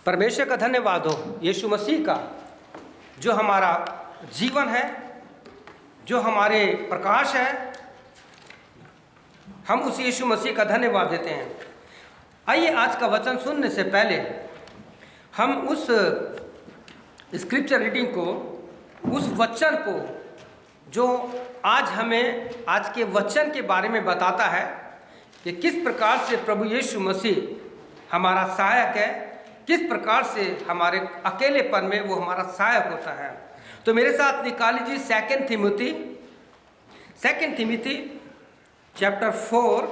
परमेश्वर का धन्यवाद हो यीशु मसीह का, जो हमारा जीवन है, जो हमारे प्रकाश है। हम उस यीशु मसीह का धन्यवाद देते हैं। आइए आज का वचन सुनने से पहले हम उस स्क्रिप्चर रीडिंग को, उस वचन को जो आज हमें आज के वचन के बारे में बताता है कि किस प्रकार से प्रभु यीशु मसीह हमारा सहायक है, किस प्रकार से हमारे अकेलेपन में वो हमारा सहायक होता है। तो मेरे साथ निकाल लीजिए second Timothy chapter 4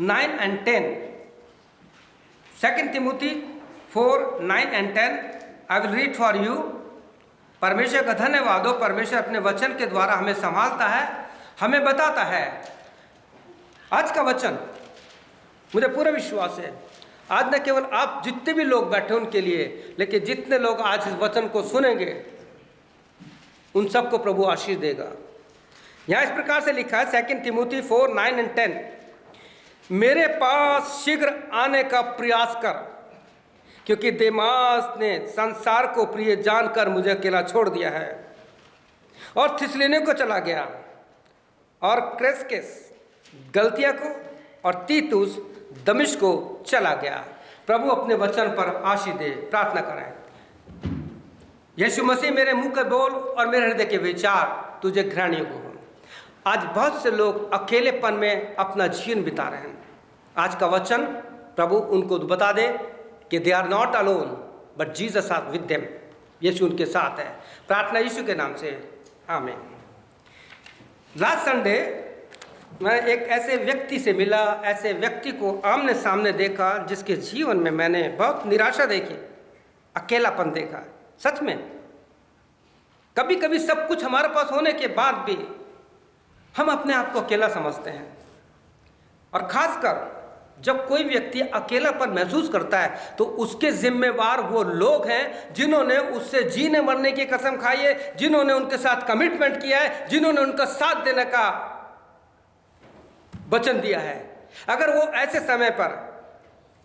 9 and 10। Second Timothy 4 9 and 10 I will read for you. परमेश्वर का धन्यवाद हो, परमेश्वर अपने वचन के द्वारा हमें संभालता है, हमें बताता है। आज का वचन मुझे पूरा विश्वास है आज न केवल आप जितने भी लोग बैठे उनके लिए, लेकिन जितने लोग आज इस वचन को सुनेंगे उन सबको प्रभु आशीष देगा। यहाँ इस प्रकार से लिखा है सेकंड थिमोथी 4 9 and 10, मेरे पास शीघ्र आने का प्रयास कर, क्योंकि देमास ने संसार को प्रिय जानकर मुझे अकेला छोड़ दिया है और थिस्सलुनीके को चला गया, और क्रेसकेस गलतिया को और तीतुस दमिश्क को चला गया। प्रभु अपने वचन पर आशीष दे। प्रार्थना करें। यीशु मसीह, मेरे मुंह के बोल और मेरे हृदय के विचार तुझे ग्रहण योग्य हो। आज बहुत से लोग अकेलेपन में अपना जीवन बिता रहे हैं। आज का वचन प्रभु उनको बता दे कि they are not alone but Jesus are with them. Yeshu उनके साथ है। प्रार्थना यीशु के नाम से, आमीन। लास्ट संडे मैं एक ऐसे व्यक्ति से मिला, ऐसे व्यक्ति को आमने सामने देखा जिसके जीवन में मैंने बहुत निराशा देखी, अकेलापन देखा। सच में कभी कभी सब कुछ हमारे पास होने के बाद भी हम अपने आप को अकेला समझते हैं, और खासकर जब कोई व्यक्ति अकेलापन महसूस करता है तो उसके जिम्मेवार वो लोग हैं जिन्होंने उससे जीने मरने की कसम खाई है, जिन्होंने उनके साथ कमिटमेंट किया है, जिन्होंने उनका साथ देने का वचन दिया है। अगर वो ऐसे समय पर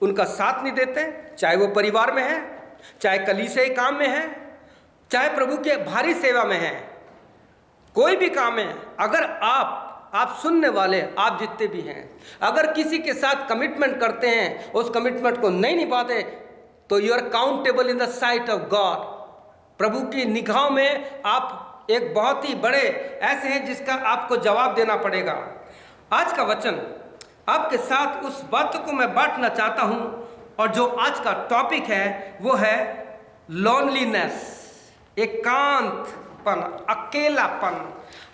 उनका साथ नहीं देते, चाहे वो परिवार में है, चाहे कलीसिया काम में है, चाहे प्रभु के भारी सेवा में है, कोई भी काम है, अगर आप सुनने वाले, आप जितने भी हैं, अगर किसी के साथ कमिटमेंट करते हैं, उस कमिटमेंट को नहीं निभाते, तो you are countable in the sight of God. प्रभु की निगाहों में आप एक बहुत ही बड़े ऐसे हैं जिसका आपको जवाब देना पड़ेगा। आज का वचन आपके साथ उस बात को मैं बांटना चाहता हूं, और जो आज का टॉपिक है वो है लोनलीनेस, एकांतपन, अकेलापन।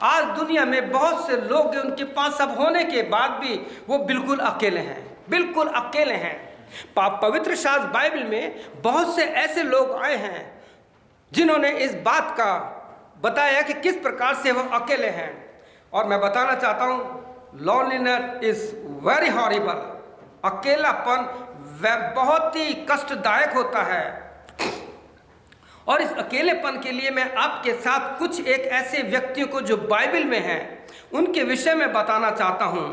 आज दुनिया में बहुत से लोग हैं, उनके पास सब होने के बाद भी वो बिल्कुल अकेले हैं, बिल्कुल अकेले हैं। पवित्र शास्त्र बाइबल में बहुत से ऐसे लोग आए हैं जिन्होंने इस बात का बताया कि किस प्रकार से वो अकेले हैं। और मैं बताना चाहता हूं, loneliness is very horrible। अकेलापन वह बहुत ही कष्टदायक होता है, और इस अकेलेपन के लिए मैं आपके साथ कुछ एक ऐसे व्यक्तियों को जो बाइबल में हैं उनके विषय में बताना चाहता हूं।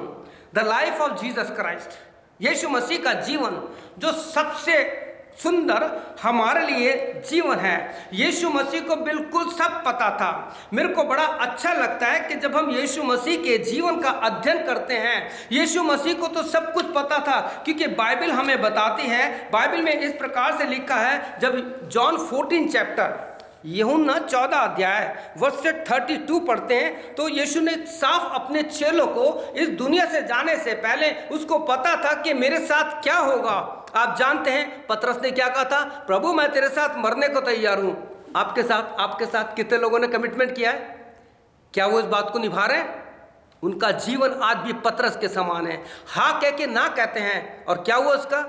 The life of Jesus Christ, Yeshu Masih का जीवन जो सबसे सुंदर हमारे लिए जीवन है। यीशु मसीह को बिल्कुल सब पता था। मेरे को बड़ा अच्छा लगता है कि जब हम यीशु मसीह के जीवन का अध्ययन करते हैं, यीशु मसीह को तो सब कुछ पता था, क्योंकि बाइबल हमें बताती है। बाइबल में इस प्रकार से लिखा है, जब जॉन 14 चैप्टर, यूहन्ना 14 अध्याय वर्ष 32 पढ़ते हैं, तो यीशु ने साफ अपने चेलों को इस दुनिया से जाने से पहले उसको पता था कि मेरे साथ क्या होगा। आप जानते हैं पतरस ने क्या कहा था? प्रभु मैं तेरे साथ मरने को तैयार हूं। आपके साथ कितने लोगों ने कमिटमेंट किया है? क्या वो इस बात को निभा रहे हैं? उनका जीवन आज भी पतरस के समान है, हाँ कह के ना कहते हैं। और क्या हुआ उसका?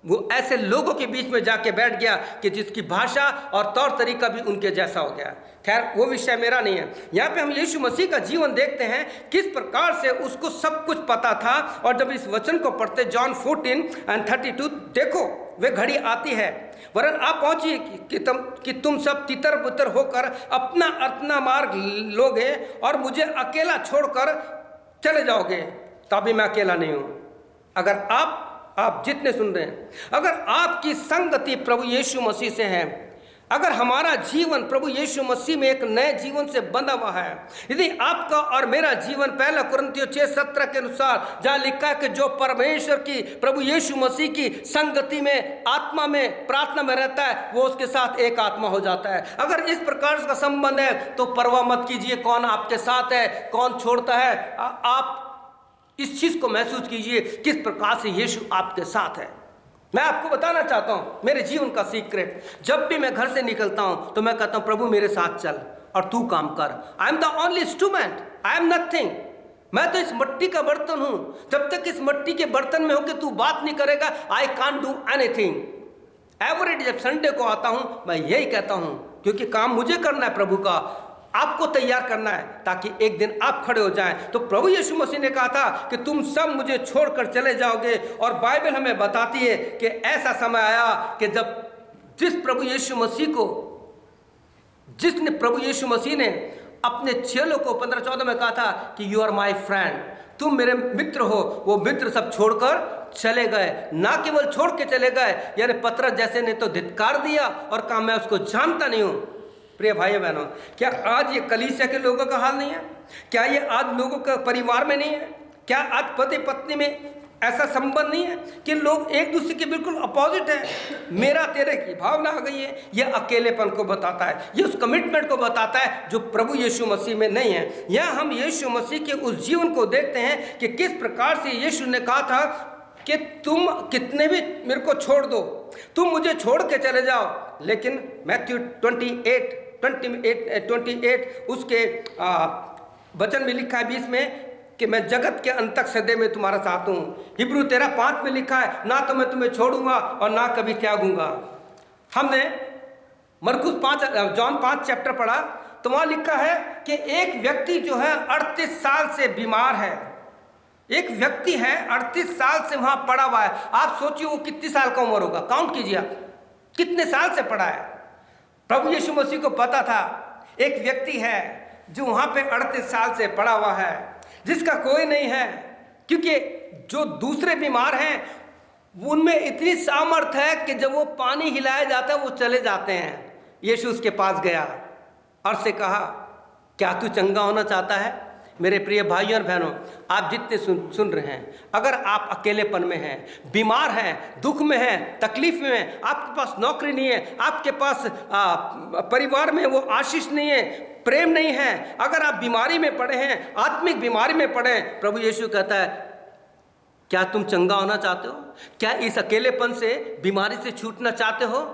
वो ऐसे लोगों के बीच में जाके बैठ गया कि जिसकी भाषा और तौर तरीका भी उनके जैसा हो गया। खैर वो विषय मेरा नहीं है। यहाँ पे हम यीशु मसीह का जीवन देखते हैं, किस प्रकार से उसको सब कुछ पता था। और जब इस वचन को पढ़ते जॉन 14 and 32, देखो वे घड़ी आती है, वरन आप पहुंचिए कि तुम सब तितर बुतर होकर अपना मार्ग लोगे और मुझे अकेला छोड़कर चले जाओगे। तभी मैं अकेला नहीं हूँ। अगर आप आप जितने सुन रहे हैं, अगर आपकी संगति प्रभु यीशु मसीह से है, अगर हमारा जीवन प्रभु यीशु मसीह में एक नए जीवन से बंधा हुआ है, यदि आपका और मेरा जीवन 1 कुरिन्थियों 6:17 के अनुसार जहाँ लिखा है कि जो परमेश्वर की प्रभु यीशु मसीह की संगति में, आत्मा में, प्रार्थना में रहता है, वो उसके साथ एक आत्मा हो जाता है। अगर इस प्रकार का संबंध है तो परवाह मत कीजिए कौन आपके साथ है, कौन छोड़ता है। आप इस चीज को महसूस कीजिए किस प्रकार से यीशु आपके साथ है। मैं आपको बताना चाहता हूं मेरे जीवन का सीक्रेट, जब भी मैं घर से निकलता हूं तो मैं कहता हूं प्रभु मेरे साथ चल और तू काम कर। I am the only instrument, I am nothing. मैं तो इस मिट्टी का बर्तन हूं, जब तक इस मिट्टी के बर्तन में होकर तू बात नहीं करेगा, I can't do anything. Every day जब संडे को आता हूं मैं यही कहता हूं, क्योंकि काम मुझे करना है, प्रभु का आपको तैयार करना है ताकि एक दिन आप खड़े हो जाएं। तो प्रभु यीशु मसीह ने कहा था कि तुम सब मुझे छोड़कर चले जाओगे, और बाइबल हमें बताती है कि ऐसा समय आया कि जब जिसने प्रभु यीशु मसीह ने अपने चेलों को 15-14 में कहा था कि यू आर माई फ्रेंड, तुम मेरे मित्र हो, वो मित्र सब छोड़कर चले गए। ना केवल छोड़ के चले गए, यानी पतरस जैसे ने तो धिक्कार दिया और कहा मैं उसको जानता नहीं हूं। प्रिय भाइयों बहनों, क्या आज ये कलीसिया के लोगों का हाल नहीं है? क्या ये आज लोगों का परिवार में नहीं है? क्या आज पति पत्नी में ऐसा संबंध नहीं है कि लोग एक दूसरे के बिल्कुल अपोजिट है? मेरा तेरे की भावना आ गई है। यह अकेलेपन को बताता है, ये उस कमिटमेंट को बताता है जो प्रभु यीशु मसीह में नहीं है। यह हम यीशु मसीह के उस जीवन को देखते हैं कि किस प्रकार से यीशु ने कहा था कि तुम कितने भी मेरे को छोड़ दो, तुम मुझे छोड़ के चले जाओ, लेकिन मैथ्यू 28 उसके वचन में लिखा है 20 में कि मैं जगत के अंत तक सदैव में तुम्हारा साथ हूँ। हिब्रू 13:5 में लिखा है ना तो मैं तुम्हें छोड़ूंगा और ना कभी त्यागूंगा। हमने मरकुस 5 जॉन 5 चैप्टर पढ़ा तो वहाँ लिखा है कि एक व्यक्ति जो है 38 साल से बीमार है, एक व्यक्ति है 38 साल से वहाँ पड़ा हुआ है। आप सोचिए वो कितने साल का उम्र होगा, काउंट कीजिए आप कितने साल से पड़ा है। प्रभु यीशु मसीह को पता था एक व्यक्ति है जो वहाँ पे 38 साल से पड़ा हुआ है, जिसका कोई नहीं है, क्योंकि जो दूसरे बीमार हैं उनमें इतनी सामर्थ है कि जब वो पानी हिलाया जाता है वो चले जाते हैं। यीशु उसके पास गया और से कहा क्या तू चंगा होना चाहता है? मेरे प्रिय भाइयों और बहनों, आप जितने सुन रहे हैं, अगर आप अकेलेपन में हैं, बीमार हैं, दुख में हैं, तकलीफ में हैं, आपके पास नौकरी नहीं है, आपके पास परिवार में वो आशीष नहीं है, प्रेम नहीं है, अगर आप बीमारी में पड़े हैं, आत्मिक बीमारी में पड़े हैं, प्रभु यीशु कहता है क्या तुम चंगा होना चाहते हो? क्या इस अकेलेपन से, बीमारी से छूटना चाहते हो?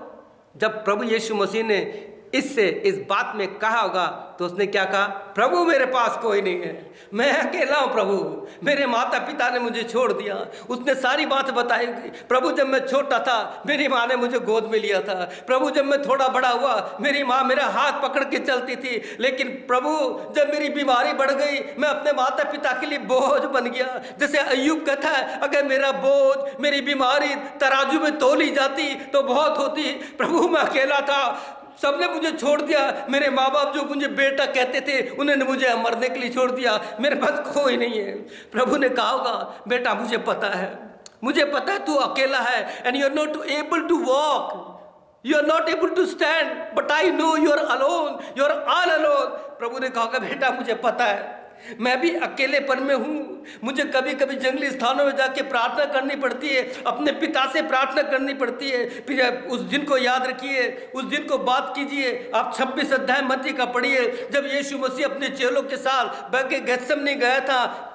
जब प्रभु यीशु मसीह ने इस बात में कहा होगा तो उसने क्या कहा? प्रभु मेरे पास कोई नहीं है, मैं अकेला हूँ प्रभु, मेरे माता पिता ने मुझे छोड़ दिया। उसने सारी बात बताई। प्रभु जब मैं छोटा था मेरी माँ ने मुझे गोद में लिया था। प्रभु जब मैं थोड़ा बड़ा हुआ मेरी माँ मेरा हाथ पकड़ के चलती थी। लेकिन प्रभु जब मेरी बीमारी बढ़ गई मैं अपने माता पिता के लिए बोझ बन गया। जैसे अय्यूब कहता है अगर मेरा बोझ, मेरी बीमारी तराजू में तोली जाती तो बहुत होती। प्रभु मैं अकेला था, सबने मुझे छोड़ दिया। मेरे माँ बाप जो मुझे बेटा कहते थे उन्होंने मुझे मरने के लिए छोड़ दिया। मेरे पास कोई नहीं है। प्रभु ने कहा होगा बेटा मुझे पता है तू अकेला है, and you are not able to walk, you are not able to stand, but I know you are alone, you are all alone. प्रभु ने कहा बेटा मुझे पता है मैं भी अकेलेपन में हूँ। मुझे कभी कभी जंगली स्थानों में जाके प्रार्थना करनी पड़ती है, अपने पिता से प्रार्थना करनी पड़ती है। फिर उस दिन को याद रखिए, उस दिन को बात कीजिए। आप 26 अध्याय मत्ती का पढ़िए, जब यीशु मसीह अपने चेलों के साथ बैठ के गेत्सेमनी गया था,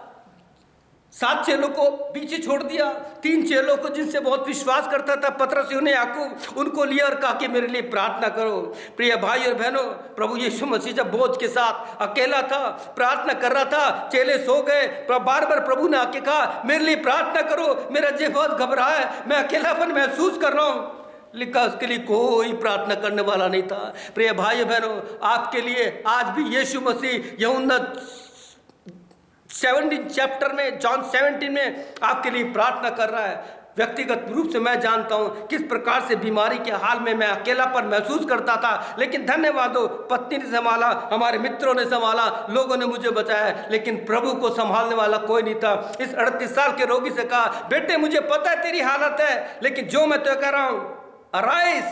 7 चेलों को पीछे छोड़ दिया, 3 चेलों को जिनसे बहुत विश्वास करता था, पतरस, यूहन्ना, याकूब, उनको लिया और कहा कि मेरे लिए प्रार्थना करो। प्रिय भाई और बहनों, प्रभु यीशु मसीह जब बोझ के साथ अकेला था, प्रार्थना कर रहा था, चेले सो गए, बार बार प्रभु ने आके कहा मेरे लिए प्रार्थना करो, मेरा जी बहुत घबरा है, मैं अकेलापन महसूस कर रहा हूँ। लिखा उसके लिए कोई प्रार्थना करने वाला नहीं था। प्रिय भाई बहनों, आपके लिए आज भी यीशु मसीह यूहन्ना 17 चैप्टर में, जॉन 17 में आपके लिए प्रार्थना कर रहा है। व्यक्तिगत रूप से मैं जानता हूँ किस प्रकार से बीमारी के हाल में मैं अकेलापन महसूस करता था, लेकिन धन्यवाद हो, पत्नी ने संभाला, हमारे मित्रों ने संभाला, लोगों ने मुझे बचाया, लेकिन प्रभु को संभालने वाला कोई नहीं था। इस 38 साल के रोगी से कहा, बेटे मुझे पता है तेरी हालत है, लेकिन जो मैं तो कह रहा हूँ, अराइज,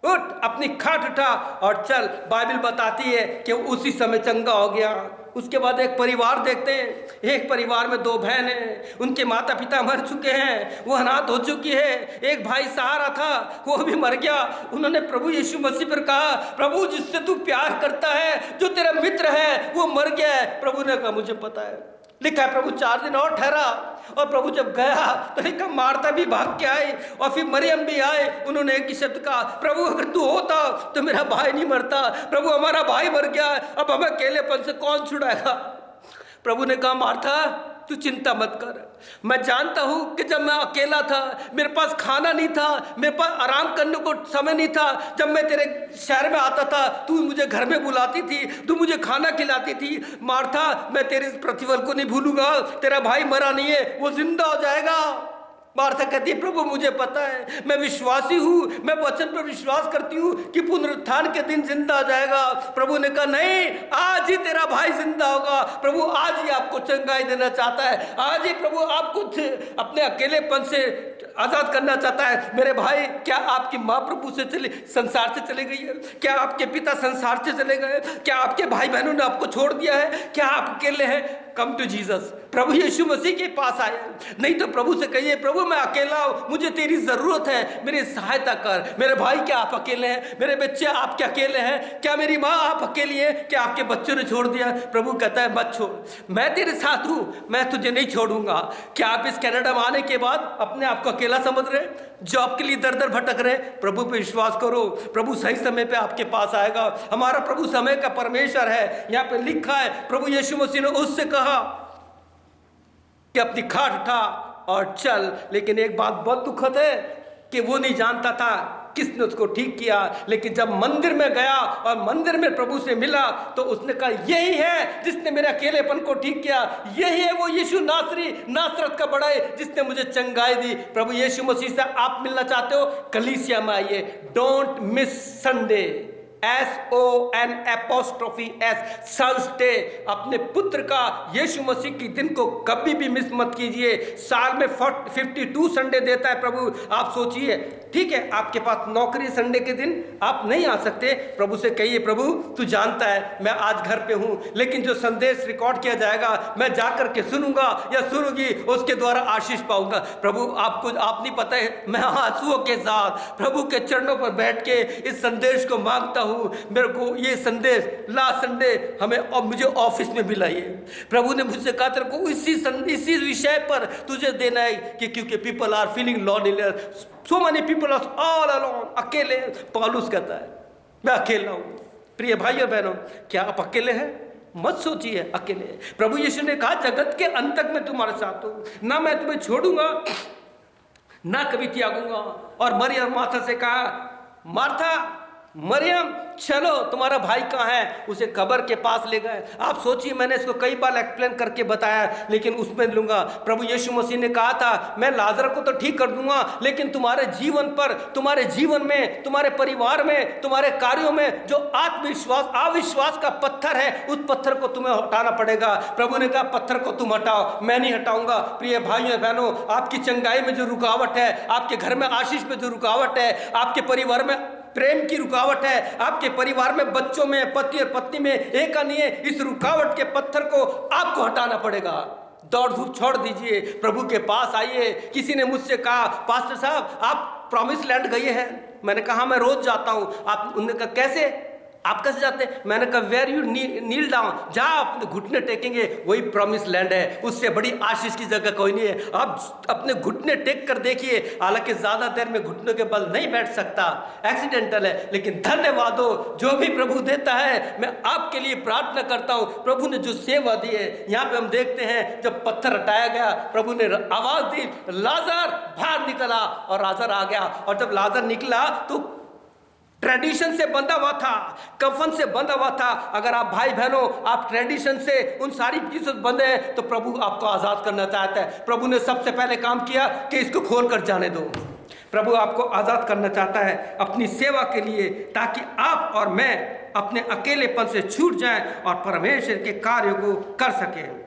उठ, अपनी खाट उठा और चल। बाइबल बताती है कि वो उसी समय चंगा हो गया। उसके बाद एक परिवार देखते हैं, एक परिवार में 2 बहन हैं, उनके माता पिता मर चुके हैं, वो अनाथ हो चुकी है। एक भाई सहारा था, वो भी मर गया। उन्होंने प्रभु यीशु मसीह पर कहा, प्रभु जिससे तू प्यार करता है, जो तेरा मित्र है, वो मर गया है। प्रभु ने कहा मुझे पता है। लिखा है प्रभु 4 दिन और ठहरा, और प्रभु जब गया तो लिखा मार्था भी भाग के आई और फिर मरियम भी आए। उन्होंने एक ही शब्द कहा, प्रभु अगर तू होता तो मेरा भाई नहीं मरता। प्रभु हमारा भाई मर गया, अब हमें अकेलेपन से कौन छुड़ाएगा। प्रभु ने कहा मार्था तू चिंता मत कर, मैं जानता हूं कि जब मैं अकेला था, मेरे पास खाना नहीं था, मेरे पास आराम करने को समय नहीं था, जब मैं तेरे शहर में आता था तू मुझे घर में बुलाती थी, तू मुझे खाना खिलाती थी। मार्था मैं तेरे प्रतिफल को नहीं भूलूंगा, तेरा भाई मरा नहीं है, वो जिंदा हो जाएगा। मार्था कहती है प्रभु मुझे पता है, मैं विश्वासी हूँ, मैं वचन पर विश्वास करती हूँ कि पुनरुत्थान के दिन जिंदा हो जाएगा। प्रभु ने कहा नहीं, आज ही तेरा भाई जिंदा होगा। प्रभु आज ही आपको चंगाई देना चाहता है, आज ही प्रभु आपको अपने अकेलेपन से आजाद करना चाहता है। मेरे भाई, क्या आपकी माँ प्रभु से संसार से चले गई है? क्या आपके पिता संसार से चले गए? क्या आपके भाई बहनों ने आपको छोड़ दिया है? क्या आप अकेले हैं? कम टू जीसस, प्रभु यीशु मसीह के पास आए। नहीं तो प्रभु से कहिए, प्रभु मैं अकेला हूँ, मुझे तेरी जरूरत है, मेरी सहायता कर। मेरे भाई क्या आप अकेले हैं? मेरे बच्चे आप क्या अकेले हैं? क्या मेरी माँ आप अकेली है? क्या आपके बच्चों ने छोड़ दिया? प्रभु कहता है मत छोड़, मैं तेरे साथ हूँ, मैं तुझे नहीं छोड़ूंगा। क्या आप इस कनाडा में आने के बाद अपने आप को अकेला समझ रहे, जॉब के लिए दर दर भटक रहे? प्रभु पे विश्वास करो, प्रभु सही समय पे आपके पास आएगा। हमारा प्रभु समय का परमेश्वर है। यहाँ पे लिखा है प्रभु यीशु मसीह ने उससे कहा कि अपनी खाट उठा और चल। लेकिन एक बात बहुत दुखद है कि वो नहीं जानता था किसने उसको ठीक किया। लेकिन जब मंदिर में गया और मंदिर में प्रभु से मिला तो उसने कहा यही है जिसने मेरे अकेलेपन को ठीक किया, यही है वो यीशु नासरी, नासरत का बड़ा है जिसने मुझे चंगाई दी। प्रभु यीशु मसीह से आप मिलना चाहते हो, कलीसिया में आइए। Don't miss Sunday, SON' Sunday. अपने पुत्र का यीशु मसीह के दिन को कभी भी मिस मत कीजिए। साल में 52 संडे देता है प्रभु। आप सोचिए, ठीक है आपके पास नौकरी, संडे के दिन आप नहीं आ सकते, प्रभु से कहिए प्रभु तू जानता है मैं आज घर पे हूँ, लेकिन जो संदेश रिकॉर्ड किया जाएगा मैं जाकर के सुनूंगा या सुनूंगी, उसके द्वारा आशीष पाऊंगा। प्रभु आपको आप नहीं पता है, मैं आंसुओं के साथ प्रभु के चरणों पर बैठ के इस संदेश को मांगता हूँ। मेरे को ये संदेश लास्ट संडे हमें और मुझे ऑफिस में मिला। ये प्रभु ने मुझसे कहा तेरे को इसी विषय पर तुझे देना है कि क्योंकि people are feeling loneliness, so many people are all alone, अकेले। पौलुस कहता है मैं अकेला हूं। प्रिय भाइयों बहनों, क्या आप अकेले हैं? मत सोचिए अकेले। प्रभु यीशु ने कहा जगत के अंत तक मैं तुम्हारे साथ हूं, ना मैं तुम्हें छोड़ूंगा ना कभी त्यागूंगा। और मरियम मार्था से कहा, मार्था मरियम चलो तुम्हारा भाई कहाँ है? उसे कब्र के पास ले गए। आप सोचिए, मैंने इसको कई बार एक्सप्लेन करके बताया लेकिन उसमें लूंगा। प्रभु यीशु मसीह ने कहा था मैं लाजर को तो ठीक कर दूंगा, लेकिन तुम्हारे जीवन पर, तुम्हारे जीवन में, तुम्हारे परिवार में, तुम्हारे कार्यों में जो आत्मविश्वास अविश्वास का पत्थर है, उस पत्थर को तुम्हें हटाना पड़ेगा। प्रभु ने कहा पत्थर को तुम हटाओ, मैं नहीं हटाऊंगा। प्रिय भाइयों बहनों, आपकी चंगाई में जो रुकावट है, आपके घर में आशीष में जो रुकावट है, आपके परिवार में प्रेम की रुकावट है, आपके परिवार में, बच्चों में, पति और पत्नी में एक नहीं है, इस रुकावट के पत्थर को आपको हटाना पड़ेगा। दौड़ धूप छोड़ दीजिए, प्रभु के पास आइए। किसी ने मुझसे कहा पास्टर साहब आप प्रॉमिस लैंड गए हैं? मैंने कहा मैं रोज जाता हूं। आप, उन्होंने कहा कैसे, आप कैसे जाते हैं? मैंने कहा वेयर यू नील डाउन, जहाँ अपने घुटने टेकेंगे वही प्रॉमिस लैंड है, उससे बड़ी आशीष की जगह कोई नहीं है। आप अपने घुटने टेक कर देखिए, हालांकि ज्यादा देर में घुटनों के बल नहीं बैठ सकता, एक्सीडेंटल है, लेकिन धन्यवाद हो जो भी प्रभु देता है। मैं आपके लिए प्रार्थना करता हूँ, प्रभु ने जो सेवा दी है। यहाँ पे हम देखते हैं जब पत्थर हटाया गया, प्रभु ने आवाज दी, लाजर बाहर निकला, और लाजर आ गया। और जब लाजर निकला तो ट्रेडिशन से बंधा हुआ था, कफन से बंधा हुआ था। अगर आप भाई बहनों आप ट्रेडिशन से उन सारी चीज़ों से बंधे हैं तो प्रभु आपको आज़ाद करना चाहता है। प्रभु ने सबसे पहले काम किया कि इसको खोल कर जाने दो। प्रभु आपको आज़ाद करना चाहता है अपनी सेवा के लिए, ताकि आप और मैं अपने अकेलेपन से छूट जाएं और परमेश्वर के कार्य को कर सकें।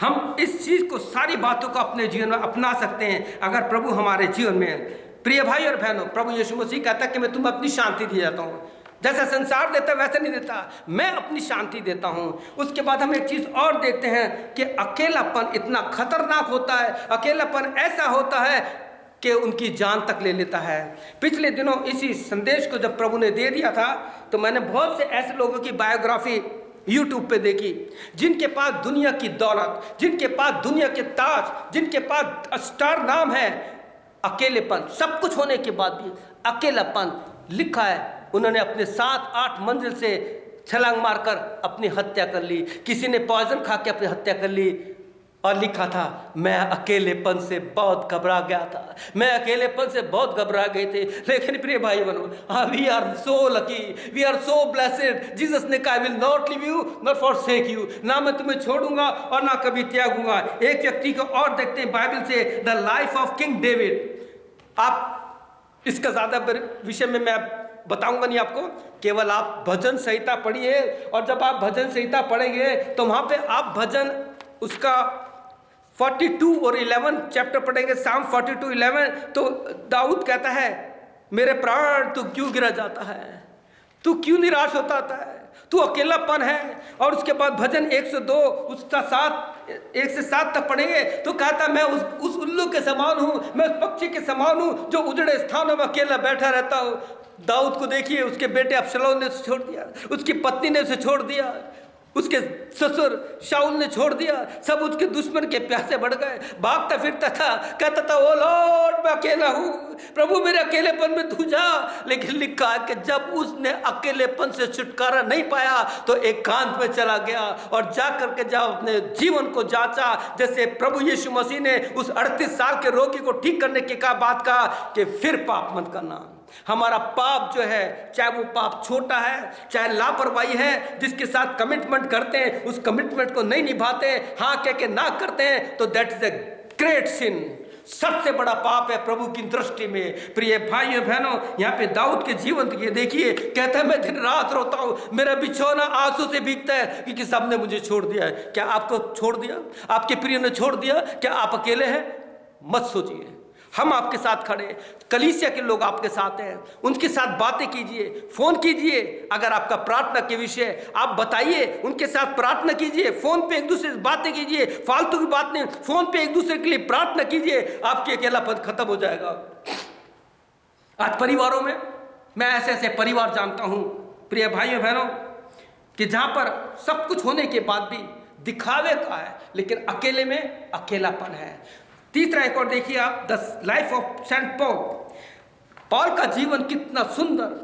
हम इस चीज़ को, सारी बातों को अपने जीवन में अपना सकते हैं अगर प्रभु हमारे जीवन में। प्रिय भाई और बहनों, प्रभु यीशु मसीह कहता है कि मैं तुम्हें अपनी शांति दे जाता हूँ। जैसा संसार देता है वैसे नहीं देता, मैं अपनी शांति देता हूँ। उसके बाद हम एक चीज़ और देखते हैं कि अकेलापन इतना खतरनाक होता है, अकेलापन ऐसा होता है कि उनकी जान तक ले लेता है। पिछले दिनों इसी संदेश को जब प्रभु ने दे दिया था तो मैंने बहुत से ऐसे लोगों की बायोग्राफी यूट्यूब पे देखी, जिनके पास दुनिया की दौलत, जिनके पास दुनिया के ताज, जिनके पास स्टार नाम है, अकेलेपन, सब कुछ होने के बाद भी अकेलापन लिखा है। उन्होंने अपने 7-8 मंजिल से छलांग मारकर अपनी हत्या कर ली, किसी ने पॉइजन खा के अपनी हत्या कर ली और लिखा था मैं अकेलेपन से बहुत घबरा गया था, मैं अकेलेपन से बहुत घबरा गए थे। लेकिन प्रिय भाई बहनों, we are so lucky, we are so blessed. Jesus ने कहा, I will not leave you not forsake you, ना मैं तुम्हें छोड़ूंगा और ना कभी त्यागूंगा। एक व्यक्ति को और देखते हैं बाइबल से, the life of king David. आप इसका ज़्यादा विषय में मैं बताऊंगा नहीं आपको, केवल आप भजन संहिता पढ़िए, और जब आप भजन संहिता पढ़ेंगे तो वहाँ पे आप भजन उसका 42 और 11 चैप्टर पढ़ेंगे, साम 42:11, तो दाऊद कहता है मेरे प्राण तू क्यों गिरा जाता है, तू क्यों निराश होता है, तू अकेलापन है। और उसके बाद भजन 102 उसका 1 से 7 तक पढ़ेंगे तो कहता मैं उस उल्लू के समान हूँ, मैं उस पक्षी के समान हूँ जो उजड़े स्थानों में अकेला बैठा रहता हूँ। दाऊद को देखिए, उसके बेटे अबशलोम ने उसे छोड़ दिया, उसकी पत्नी ने उसे छोड़ दिया, उसके ससुर शाऊल ने छोड़ दिया, सब उसके दुश्मन के प्यासे बढ़ गए। भागता फिरता था, कहता था ओ लॉर्ड मैं अकेला हूँ, प्रभु मेरे अकेलेपन में तू जा। लेकिन लिखा है कि जब उसने अकेलेपन से छुटकारा नहीं पाया तो एकांत में चला गया और जा करके जब अपने जीवन को जांचा, जैसे प्रभु यीशु मसीह ने उस 38 साल के रोगी को ठीक करने की बात कहा कि फिर पाप मत करना। हमारा पाप जो है, चाहे वो पाप छोटा है, चाहे लापरवाही है, जिसके साथ कमिटमेंट करते हैं उस कमिटमेंट को नहीं निभाते, हाँ कह के ना करते हैं, तो दैट इज अ ग्रेट सिन, सबसे बड़ा पाप है प्रभु की दृष्टि में। प्रिय भाइयों बहनों, यहाँ पे दाऊद के जीवन ये देखिए, कहता है मैं दिन रात रोता हूँ, मेरा बिछौना आंसू से भीगता है क्योंकि सबने मुझे छोड़ दिया है। क्या आपको छोड़ दिया? आपके प्रिय ने छोड़ दिया? क्या आप अकेले हैं? मत सोचिए, हम आपके साथ खड़े, कलीसिया के लोग आपके साथ हैं, उनके साथ बातें कीजिए, फोन कीजिए। अगर आपका प्रार्थना के विषय आप बताइए, उनके साथ प्रार्थना कीजिए, फोन पे एक दूसरे से बातें कीजिए, फालतू की बात नहीं, फोन पे एक दूसरे के लिए प्रार्थना कीजिए, आपकी अकेलापन खत्म हो जाएगा। आज परिवारों में मैं ऐसे ऐसे परिवार जानता हूं प्रिय भाइयों बहनों कि जहां पर सब कुछ होने के बाद भी दिखावे का है, लेकिन अकेले में अकेलापन है। तीसरा एक और देखिए आप, the life of Saint Paul. Paul का जीवन कितना सुंदर।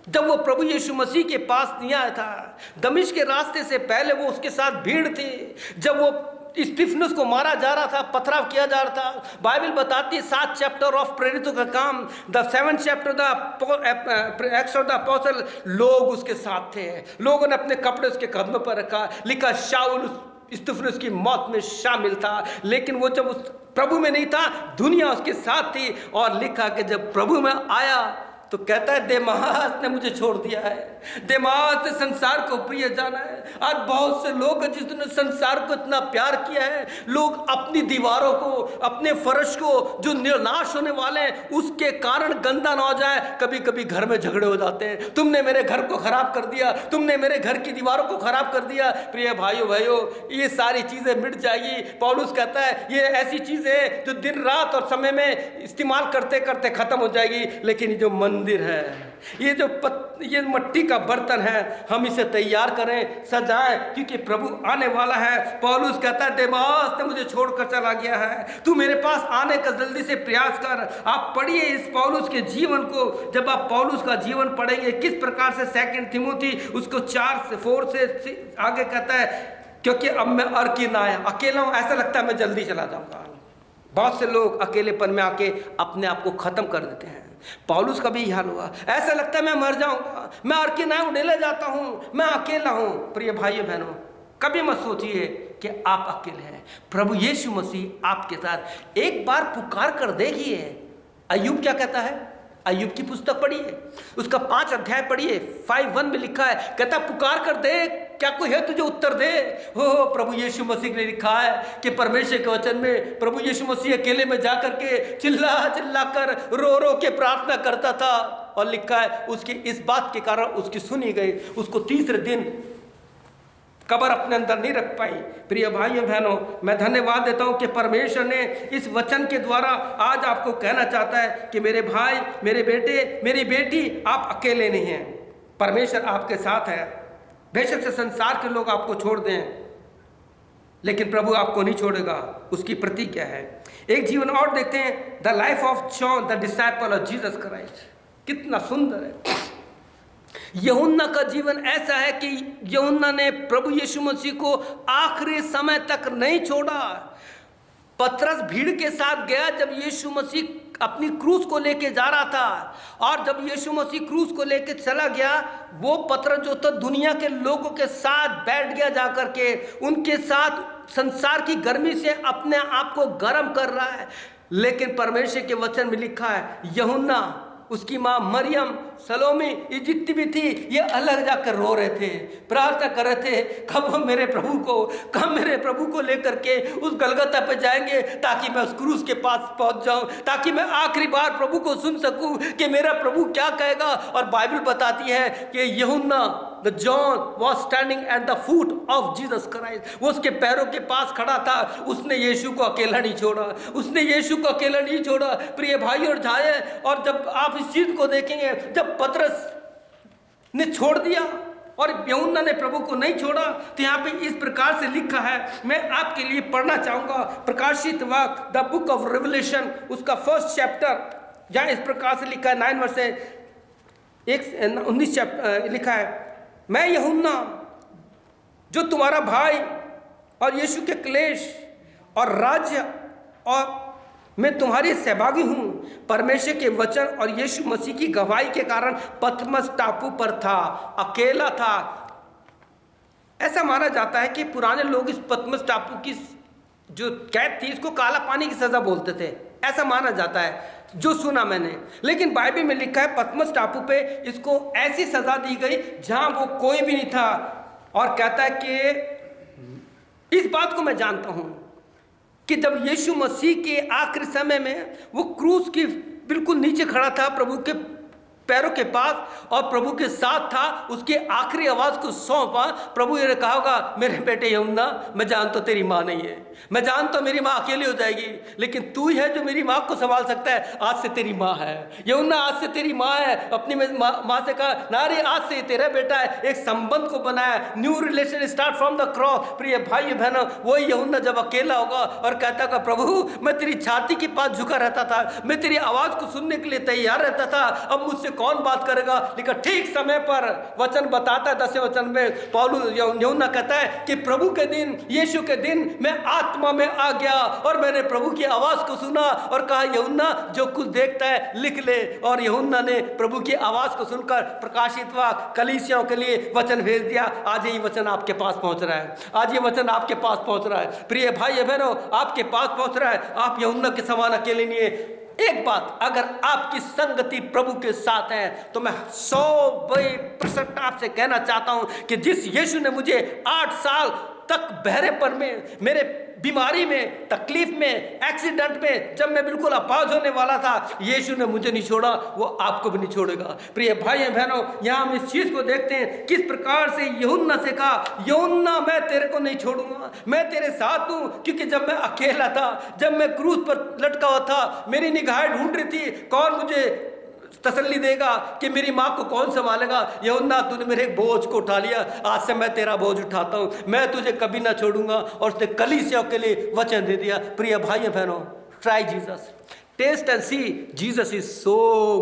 जब वो प्रभु यीशु मसीह के पास नहीं आया था, दमिश्क के रास्ते से पहले वो उसके साथ भीड़ थी, जब वो स्टीफनस को मारा जा रहा था, पथराव किया जा रहा था, बाइबल बताती है 7 चैप्टर ऑफ प्रेरितों का काम, the 7th chapter the acts of the apostle, लोग उसके साथ थे, लोगों ने अपने कपड़े उसके कदमों पर रखा। लिखा शाऊल स्टीफनस की मौत में शामिल था, लेकिन वो जब उस प्रभु में नहीं था, दुनिया उसके साथ थी। और लिखा कि जब प्रभु में आया तो कहता है देमास ने मुझे छोड़ दिया है, देमास ने संसार को प्रिय जाना है। आज बहुत से लोग जिसने संसार को इतना प्यार किया है, लोग अपनी दीवारों को, अपने फर्श को जो निर्नाश होने वाले हैं उसके कारण गंदा ना हो जाए, कभी कभी घर में झगड़े हो जाते हैं, तुमने मेरे घर को खराब कर दिया, तुमने मेरे घर की दीवारों को खराब कर दिया। प्रिय भाइयों ये सारी चीजें मिट जाएगी। पौलुस कहता है ये ऐसी चीजें जो दिन रात और समय में इस्तेमाल करते करते खत्म हो जाएगी, लेकिन जो मंदिर है, ये जो ये मट्टी का बर्तन है, हम इसे तैयार करें, सजाएं, क्योंकि प्रभु आने वाला है। पौलुस कहता है देमास ने मुझे छोड़कर चला गया है, तू मेरे पास आने का जल्दी से प्रयास कर। आप पढ़िए इस पौलुस के जीवन को, जब आप पौलुस का जीवन पढ़ेंगे किस प्रकार से 2 तिमोथी उसको 4 से आगे कहता है, क्योंकि अब मैं अर्की ना आया, अकेला हूं, ऐसा लगता है मैं जल्दी चला जाऊंगा, बहुत से लोग अकेलेपन में आके अपने आप को खत्म कर देते हैं। पौलुस का भी यही हाल हुआ। ऐसा लगता है मैं मर जाऊंगा, मैं अकेला उड़ेले जाता हूँ, मैं अकेला हूँ। प्रिय भाइयों बहनों, कभी मत सोचिए कि आप अकेले हैं। प्रभु यीशु मसीह आपके साथ। एक बार पुकार कर देखिए। अय्यूब क्या कहता है? अय्यूब की पुस्तक पढ़िए, उसका 5 अध्याय पढ़िए। 5:1 में लिखा है, कहता पुकार कर देख, क्या कोई है तुझे उत्तर दे। हो प्रभु यीशु मसीह ने लिखा है कि परमेश्वर के वचन में प्रभु यीशु मसीह अकेले में जाकर के चिल्ला चिल्ला कर रो रो के प्रार्थना करता था, और लिखा है उसकी इस बात के कारण उसकी सुनी गई। उसको तीसरे दिन कब्र अपने अंदर नहीं रख पाई। प्रिय भाइयों बहनों, मैं धन्यवाद देता हूं कि परमेश्वर ने इस वचन के द्वारा आज आपको कहना चाहता है कि मेरे भाई, मेरे बेटे, मेरी बेटी, आप अकेले नहीं हैं। परमेश्वर आपके साथ है। बेशक से संसार के लोग आपको छोड़ दें, लेकिन प्रभु आपको नहीं छोड़ेगा। उसकी प्रतिज्ञा है। एक जीवन और देखते हैं, the life of John the disciple of Jesus Christ. कितना सुंदर है। यूहन्ना का जीवन ऐसा है कि यूहन्ना ने प्रभु यीशु मसीह को आखिरी समय तक नहीं छोड़ा। पतरस भीड़ के साथ गया जब यीशु मसीह अपनी क्रूस को लेके जा रहा था, और जब यीशु मसीह क्रूस को लेके चला गया, वो पतरस जो था दुनिया के लोगों के साथ बैठ गया, जाकर के उनके साथ संसार की गर्मी से अपने आप को गर्म कर रहा है। लेकिन परमेश्वर के वचन में लिखा है, यूहन्ना, उसकी माँ मरियम, सलोमी, ये जितनी भी थी, ये अलग जाकर रो रहे थे, प्रार्थना कर रहे थे, कब हम मेरे प्रभु को लेकर के उस गलगता पे जाएंगे, ताकि मैं उस क्रूस के पास पहुंच जाऊं, ताकि मैं आखिरी बार प्रभु को सुन सकूं कि मेरा प्रभु क्या कहेगा। और बाइबल बताती है कि यूहन्ना the John was standing at the foot of Jesus Christ. वो उसके पैरों के पास खड़ा था। उसने यीशु को अकेला नहीं छोड़ा, उसने यीशु को अकेला नहीं छोड़ा। प्रिय भाई और जाए, और जब आप इस चीज को देखेंगे, जब पतरस ने छोड़ दिया और यूहन्ना ने प्रभु को नहीं छोड़ा, तो यहाँ पे इस प्रकार से लिखा है, मैं आपके लिए पढ़ना चाहूंगा प्रकाशित वाक्य द बुक ऑफ रेवलेशन, उसका 1 चैप्टर, जहाँ इस प्रकार से लिखा है 9 वर्ष से 19 चैप्टर लिखा है, मैं यूहन्ना जो तुम्हारा भाई और यीशु के क्लेश और राज्य और मैं तुम्हारी सहभागी हूँ, परमेश्वर के वचन और यीशु मसीह की गवाही के कारण पतमस टापू पर था, अकेला था। ऐसा माना जाता है कि पुराने लोग इस पतमस टापू की जो कैद थी, इसको काला पानी की सज़ा बोलते थे, ऐसा माना जाता है, जो सुना मैंने। लेकिन बाइबल में लिखा है पतमस टापू पे इसको ऐसी सज़ा दी गई जहाँ वो कोई भी नहीं था। और कहता है कि इस बात को मैं जानता हूँ कि जब यीशु मसीह के आखिरी समय में वो क्रूस की बिल्कुल नीचे खड़ा था, प्रभु के पैरों के पास, और प्रभु के साथ था, उसकी आखिरी आवाज़ को सौंपा। प्रभु ये कहा होगा, मेरे बेटे यूहन्ना, मैं जानता तेरी माँ नहीं है, मैं जानता मेरी माँ अकेली हो जाएगी, लेकिन तू ही है जो मेरी माँ को संभाल सकता है। आज से तेरी माँ है यूहन्ना, आज से तेरी माँ है। अपनी माँ से कहा, नारे आज से तेरा बेटा है। एक संबंध को बनाया, new relation start from the cross. प्रिय भाई बहनों, वही यूहन्ना जब अकेला होगा और कहता होगा, प्रभु मैं तेरी छाती के पास झुका रहता था, मैं तेरी आवाज़ को सुनने के लिए तैयार रहता था, अब मुझसे कौन बात करेगा। लेकिन ठीक समय पर वचन बताता है 10वें वचन में पौलुस यूहन्ना कहता है कि प्रभु के दिन, यीशु के दिन मैं आत्मा में आ गया और मैंने प्रभु की आवाज को सुना और कहा, यूहन्ना जो कुछ देखता है लिख ले। और यूहन्ना ने प्रभु की आवाज को सुनकर प्रकाशित वाक्य कलीसियाओं के लिए वचन भेज दिया। आज ये वचन आपके पास पहुंच रहा है, आज ये वचन आपके पास पहुंच रहा है। प्रिय भाई बहनों, आपके पास पहुंच रहा है। आप यूहन्ना के समान अकेले नहीं है। एक बात, अगर आपकी संगति प्रभु के साथ है तो मैं 100% आपसे कहना चाहता हूं कि जिस यीशु ने मुझे 8 साल तक बहरेपन में, मेरे बीमारी में, तकलीफ में, एक्सीडेंट में, जब मैं बिल्कुल अपाहिज होने वाला था, यीशु ने मुझे नहीं छोड़ा, वो आपको भी नहीं छोड़ेगा। प्रिय भाई बहनों, यहाँ हम इस चीज को देखते हैं किस प्रकार से यूहन्ना से कहा, यूहन्ना मैं तेरे को नहीं छोड़ूंगा, मैं तेरे साथ हूं। क्योंकि जब मैं अकेला था, जब मैं क्रूस पर लटका हुआ था, मेरी निगाहें ढूंढ रही थी कौन मुझे तसल्ली देगा, कि मेरी माँ को कौन संभालेगा। यूहन्ना तूने मेरे बोझ को उठा लिया, आज से मैं तेरा बोझ उठाता हूँ, मैं तुझे कभी ना छोड़ूंगा। और उसने कलीसिया के लिए वचन दे दिया। प्रिय भाई बहनों, try Jesus, taste and see Jesus is so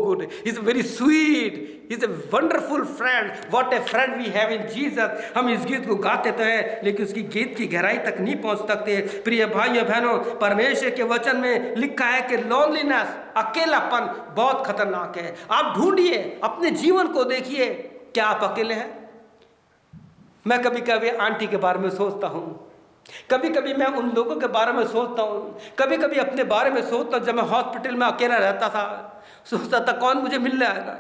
good, is very sweet, is a wonderful friend, what a friend we have in Jesus. हम इस गीत को गाते तो हैं लेकिन उसकी गीत की गहराई तक नहीं पहुंच सकते। प्रिय भाइयों बहनों, परमेश्वर के वचन में लिखा है कि लोनलीनेस, अकेलापन बहुत खतरनाक है। आप ढूंढिए, अपने जीवन को देखिए, क्या आप अकेले हैं? मैं कभी कभी आंटी के बारे में सोचता हूँ, कभी कभी मैं उन लोगों के बारे में सोचता हूँ, कभी कभी अपने बारे में सोचता हूँ। जब मैं हॉस्पिटल में अकेला रहता था, सोचता था कौन मुझे मिलने आएगा,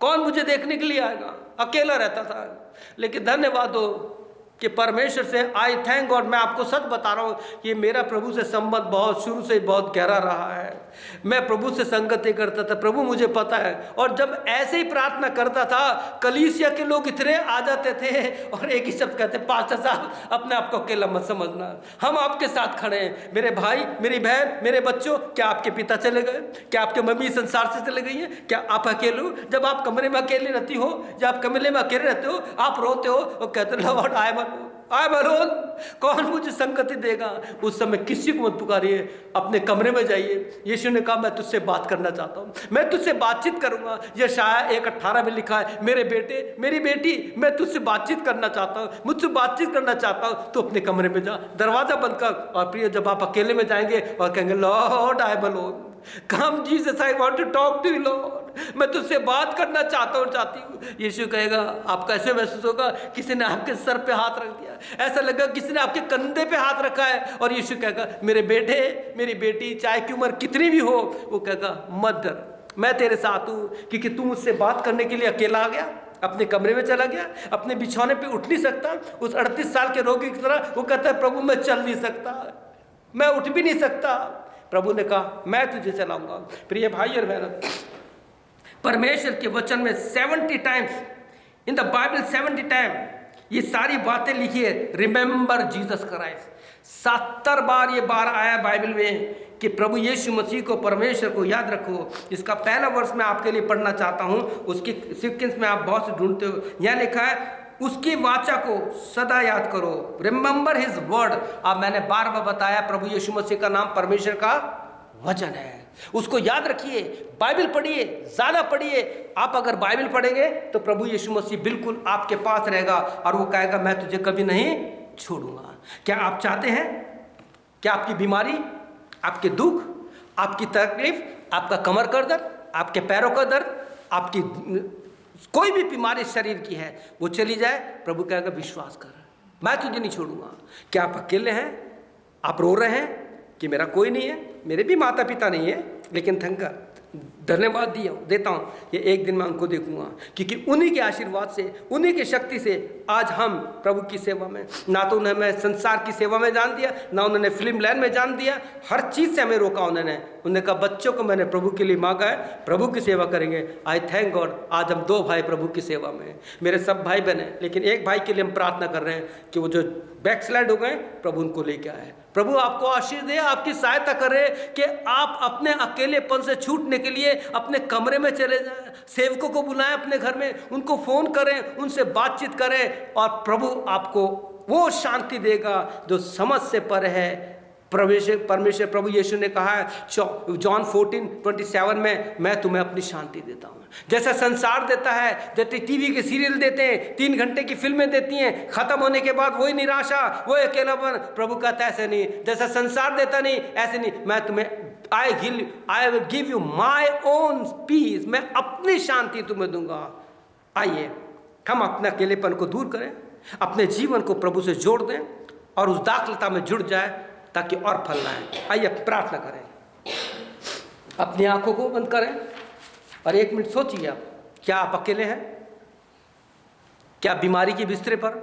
कौन मुझे देखने के लिए आएगा, अकेला रहता था। लेकिन धन्यवाद हो कि परमेश्वर से आई थैंक गॉड, मैं आपको सच बता रहा हूँ कि मेरा प्रभु से संबंध बहुत शुरू से बहुत गहरा रहा है। मैं प्रभु से संगति करता था, प्रभु मुझे पता है। और जब ऐसे ही प्रार्थना करता था, कलीसिया के लोग इतने आ जाते थे और एक ही शब्द कहते, पास्टर साहब अपने आप को अकेला मत समझना, हम आपके साथ खड़े हैं। मेरे भाई, मेरी बहन, मेरे बच्चों, क्या आपके पिता चले गए? क्या आपके मम्मी संसार से चले गई हैं? क्या आप अकेले हो? जब आप कमरे में अकेले रहती हो, जब आप कमरे में अकेले रहते हो, आप रोते हो और कहते हो लॉर्ड आई एम अलोन, कौन मुझे संगति देगा? उस समय किसी को मत पुकारिए, अपने कमरे में जाइए। यीशु ने कहा मैं तुझसे बात करना चाहता हूँ, मैं तुझसे बातचीत करूंगा। यशायाह 1:18 में लिखा है, मेरे बेटे, मेरी बेटी, मैं तुझसे बातचीत करना चाहता हूँ, मुझसे बातचीत करना चाहता हूँ। तो अपने कमरे में जा, दरवाजा बंद कर। और प्रिय, जब आप अकेले में जाएंगे और कहेंगे Lord I am alone, come Jesus, I want to talk to you Lord, मैं तुझसे बात करना चाहता हूँ, चाहती हूँ। यीशु कहेगा, आपका ऐसे महसूस होगा किसी ने आपके सर पे हाथ रख दिया, ऐसा लगा किसी ने आपके कंधे पे हाथ रखा है। और यीशु कहेगा, मेरे बेटे, मेरी बेटी, चाहे की उम्र कितनी भी हो, वो कहेगा मत डर, मैं तेरे साथ हूँ। क्योंकि तू मुझसे बात करने के लिए अकेला आ गया, अपने कमरे में चला गया, अपने बिछौने पे उठ नहीं सकता, उस 38 साल के रोगी की तरह वो कहता है प्रभु मैं चल नहीं सकता, मैं उठ भी नहीं सकता। प्रभु ने कहा मैं तुझे चलाऊंगा। प्रिय भाई और बहनों, परमेश्वर के वचन में 70 times in the Bible, 70 time ये सारी बातें लिखी है, रिमेंबर जीसस क्राइस्ट। 70 बार ये बार आया बाइबल में कि प्रभु यीशु मसीह को, परमेश्वर को याद रखो। इसका पहला वर्ष मैं आपके लिए पढ़ना चाहता हूँ, उसकी सीक्वेंस में आप बहुत से ढूंढते हो। यहाँ लिखा है, उसकी वाचा को सदा याद करो, रिमेंबर हिज वर्ड। अब मैंने बार बार बताया, प्रभु यीशु मसीह का नाम परमेश्वर का वचन है, उसको याद रखिए, बाइबल पढ़िए, ज़्यादा पढ़िए। आप अगर बाइबल पढ़ेंगे तो प्रभु यीशु मसीह बिल्कुल आपके पास रहेगा और वो कहेगा मैं तुझे कभी नहीं छोड़ूंगा। क्या आप चाहते हैं? क्या आपकी बीमारी, आपके दुख, आपकी तकलीफ, आपका कमर का दर्द, आपके पैरों का दर्द, आपकी कोई भी बीमारी शरीर की है वो चली जाए? प्रभु कहेगा विश्वास कर, मैं तुझे नहीं छोड़ूंगा। क्या आप अकेले हैं? आप रो रहे हैं कि मेरा कोई नहीं है, मेरे भी माता पिता नहीं है, लेकिन धन्यवाद देता हूँ ये एक दिन मैं उनको देखूंगा, क्योंकि उन्हीं के आशीर्वाद से, उन्हीं की शक्ति से आज हम प्रभु की सेवा में, ना तो उन्होंने हमें संसार की सेवा में जान दिया, ना उन्होंने फिल्म लाइन में जान दिया, हर चीज़ से हमें रोका उन्होंने कहा बच्चों को मैंने प्रभु के लिए मांगा है, प्रभु की सेवा करेंगे। आई थैंक गॉड, आज हम 2 भाई प्रभु की सेवा में, मेरे सब भाई बहन हैं, लेकिन एक भाई के लिए हम प्रार्थना कर रहे हैं कि वो जो बैकस्लाइड हो गए, प्रभु उनको लेके आए। प्रभु आपको आशीष दे, आपकी सहायता करे कि आप अपने अकेलेपन से छूटने के लिए अपने कमरे में चले जाएं, सेवकों को बुलाएं अपने घर में, उनको फोन करें, उनसे बातचीत करें और प्रभु आपको वो शांति देगा जो समझ से परे है। परमेश्वर प्रभु यीशु ने कहा है जॉन 14:27 में, मैं तुम्हें अपनी शांति देता हूँ। जैसा संसार देता है, जैसे टीवी के सीरियल देते हैं, 3 घंटे की फिल्में देती हैं, खत्म होने के बाद वही निराशा, वही अकेलापन। प्रभु कहता है ऐसे नहीं, जैसा संसार देता नहीं ऐसे नहीं, मैं तुम्हें I will give you my own peace, मैं अपनी शांति तुम्हें दूंगा। आइए हम अपने अकेलेपन को दूर करें, अपने जीवन को प्रभु से जोड़ दें और उस दाखलता में जुड़ जाए ताकि और फल लाए। आइए प्रार्थना करें, अपनी आंखों को बंद करें और 1 मिनट सोचिए आप, क्या आप अकेले हैं? क्या बीमारी की बिस्तरे पर?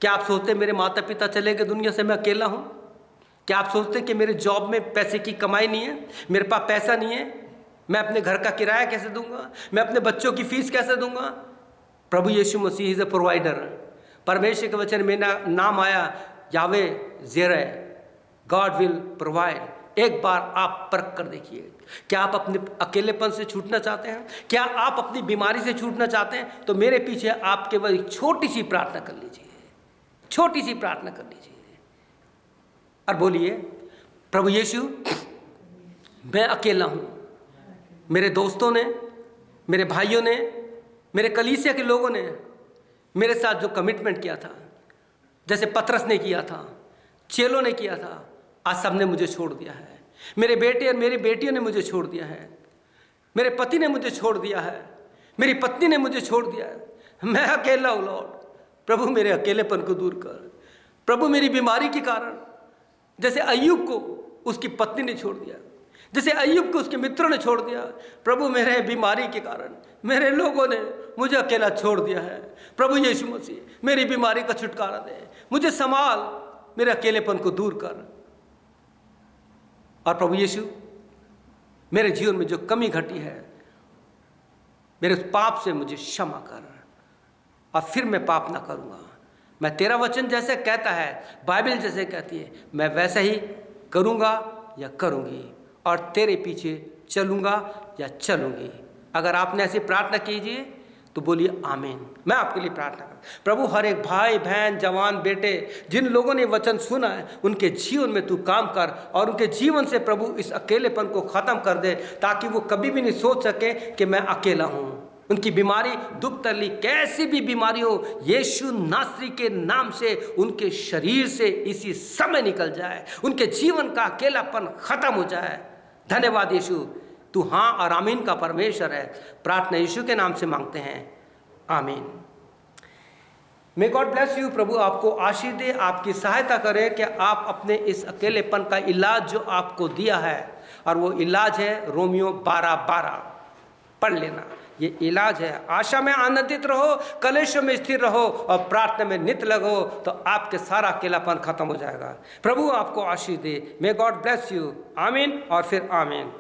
क्या आप सोचते मेरे माता पिता चले गए दुनिया से, मैं अकेला हूं? क्या आप सोचते कि मेरे जॉब में पैसे की कमाई नहीं है, मेरे पास पैसा नहीं है, मैं अपने घर का किराया कैसे दूंगा, मैं अपने बच्चों की फीस कैसे दूंगा? प्रभु यीशु मसीह इज ए प्रोवाइडर। परमेश्वर के वचन में नाम आया यावे ज़िरह, गॉड विल प्रोवाइड। एक बार आप परख कर देखिए, क्या आप अपने अकेलेपन से छूटना चाहते हैं? क्या आप अपनी बीमारी से छूटना चाहते हैं? तो मेरे पीछे आप केवल एक छोटी सी प्रार्थना कर लीजिए, छोटी सी प्रार्थना कर लीजिए और बोलिए, प्रभु यीशु मैं अकेला हूँ। मेरे दोस्तों ने, मेरे भाइयों ने, मेरे कलीसिया के लोगों ने मेरे साथ जो कमिटमेंट किया था, जैसे पतरस ने किया था, चेलों ने किया था, आज सब ने मुझे छोड़ दिया है। मेरे बेटे और मेरी बेटियों ने मुझे छोड़ दिया है, मेरे पति ने मुझे छोड़ दिया है, मेरी पत्नी ने मुझे छोड़ दिया है। मैं अकेला हूँ लॉर्ड। प्रभु मेरे अकेलेपन को दूर कर। प्रभु मेरी बीमारी के कारण, जैसे अय्यूब को उसकी पत्नी ने छोड़ दिया, जैसे अय्यूब को उसके मित्रों ने छोड़ दिया, प्रभु मेरे बीमारी के कारण मेरे लोगों ने मुझे अकेला छोड़ दिया है। प्रभु यीशु मसीह मेरी बीमारी का छुटकारा दे, मुझे संभाल, मेरे अकेलेपन को दूर कर। और प्रभु यीशु मेरे जीवन में जो कमी घटी है, मेरे उस पाप से मुझे क्षमा कर, और फिर मैं पाप ना करूँगा। मैं तेरा वचन जैसे कहता है, बाइबल जैसे कहती है, मैं वैसे ही करूँगा या करूँगी, और तेरे पीछे चलूँगा या चलूँगी। अगर आपने ऐसी प्रार्थना कीजिए तो बोलिए आमीन। मैं आपके लिए प्रार्थना कर, प्रभु हर एक भाई बहन जवान बेटे जिन लोगों ने वचन सुना है, उनके जीवन में तू काम कर, और उनके जीवन से प्रभु इस अकेलेपन को ख़त्म कर दे, ताकि वो कभी भी नहीं सोच सके कि मैं अकेला हूँ। उनकी बीमारी, दुख तकलीफ, कैसी भी बीमारी हो, यीशु नासरी के नाम से उनके शरीर से इसी समय निकल जाए, उनके जीवन का अकेलापन खत्म हो जाए। धन्यवाद यीशु, तू हाँ और आमीन का परमेश्वर है। प्रार्थना यीशु के नाम से मांगते हैं, आमीन। May God bless you. प्रभु आपको आशीष दे, आपकी सहायता करे कि आप अपने इस अकेलेपन का इलाज जो आपको दिया है, और वो इलाज है रोमियो 12:12, पढ़ लेना। ये इलाज है। आशा में आनंदित रहो, कलेशों में स्थिर रहो, और प्रार्थना में नित लगो, तो आपके सारा अकेलापन खत्म हो जाएगा। प्रभु आपको आशीष दे। May God bless you. आमीन और फिर आमीन।